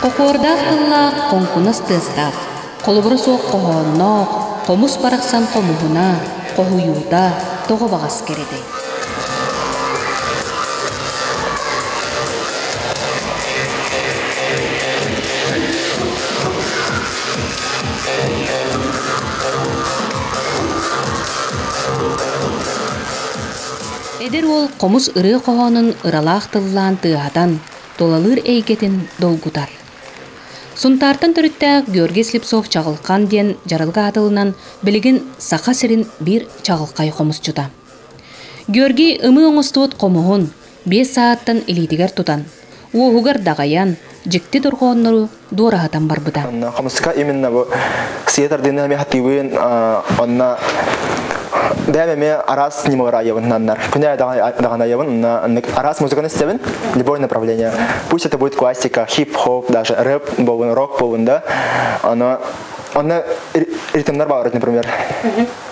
Kokordaqtilla konkunas tıstat. Kolubura soq qohonnoq, qomus baraqsan qomuhuna, qohuyuda, toğu bağas keredi. Eder ol qomus ırı qohonun ıralaqtıllan tığadan, dolalır eygetin dolgutar. Сунтартан төрүттәк Георгий Слепцов чагылкан ден жарылга атылынан билигин саха сирин бир чагылкай комус жута. Георгий ымы оңостуот комугун 5 сааттан илитигер тутан. Уогугар дагаян, жикти доргоннору дуорахатан барбыта. Комуска именно бу сиетар динами хативын онна дәмеме арас немора явыннаннар. Күнә дагана явын, арас музыканы стебен, любое направление. Пусть это будет классика, хип-хоп, даже рэп, рок, да. Она ритмнар бар, например.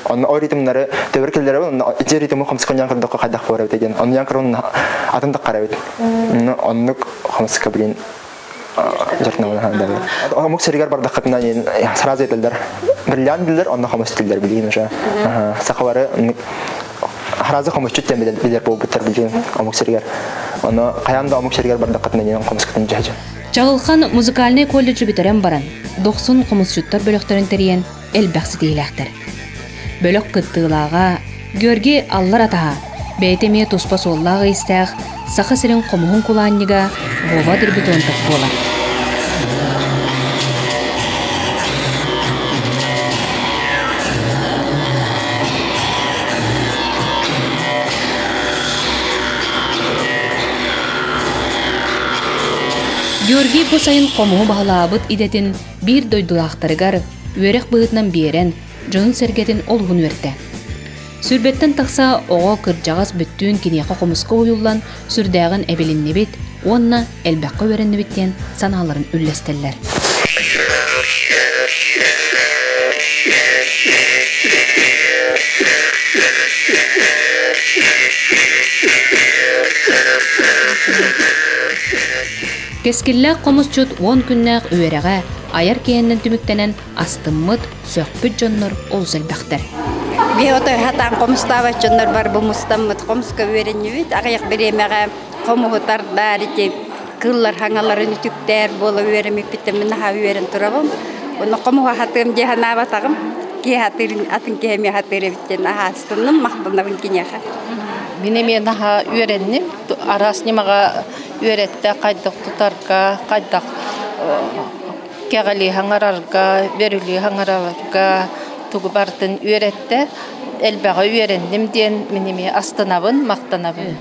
Он ритмнары тәвәркелләре, эти ритмы хамскан янкырда кайдак бар деген. Он янкырын атында карабыт. Он хамска блин жартнаманы хандалар. Амук серигар бардакатна сразу этелдер. Бриллиант билдер, онна хамс тилдер билген уже. Сакалары харазы хамс чөттен билдер болбуттар билген амук серигар. Онна каянда амук серигар бардакатна хамскатын жажа. Чагылхан музыкальный колледжи битерен баран. 90 комусчуттар бөлөктөрүн терен элбаксы дейлектер. Бөлөк кыттыылага Георгий аллар атаха. Бейтеме туспа соллага истег, саха сирин комугун кулааннига бова дырбитон такбола. Георгий бу сайын комугу багалаабыт идетин бир дойдулактарыгар өрек быытынан биерен жонун сергетин олгун өрте. Сүрбеттен тақса оға кыржағас бүттүүн кинеқа комуска уюллан сүрдәгін әбеліннебет, онна әлбәққа өреннебеттен саналарын үллестеллер. Кескілләк комусчут 10 күннәк өйерәгә аяр кейеннен түміктенен астыммыт сөкпіт жоннор олзелбәқтер. Биотой хатан комстава чоннор бар бу мустаммыт комска вереннебит аяк беремеге комугутар дарите кыллар хангаларын түктер боло веремик битемин ха верен турабым. Оны комуга хатым жехана батагым ки хатырын атын кеме хатыре биттен астынным мактанабын кинеха. Минеме наха веренним арас немага веретте кайдык тутарга кайдак кегали хангарарга берүли хангарарга тугубартын үйретті, әлбәға үйрендім ден менеме астанабын, мақтанабын.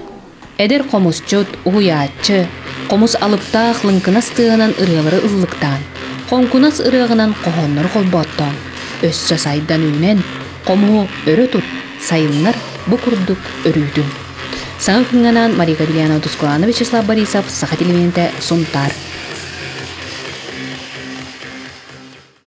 Эдер комусчут, уяатчы, комус алыптақ лынкынас тығынан ырығылары ыллықтан, қонкунас ырығынан қоғоннар қолбаттан, өссө сайдан үйнен, кому өрі тұт, сайынлар бұқұрдық өрүйдің. Саңы күнганан Мария Кадильяна Дускулана Вячеслав Борисов, Саха телевизионда Сунтар.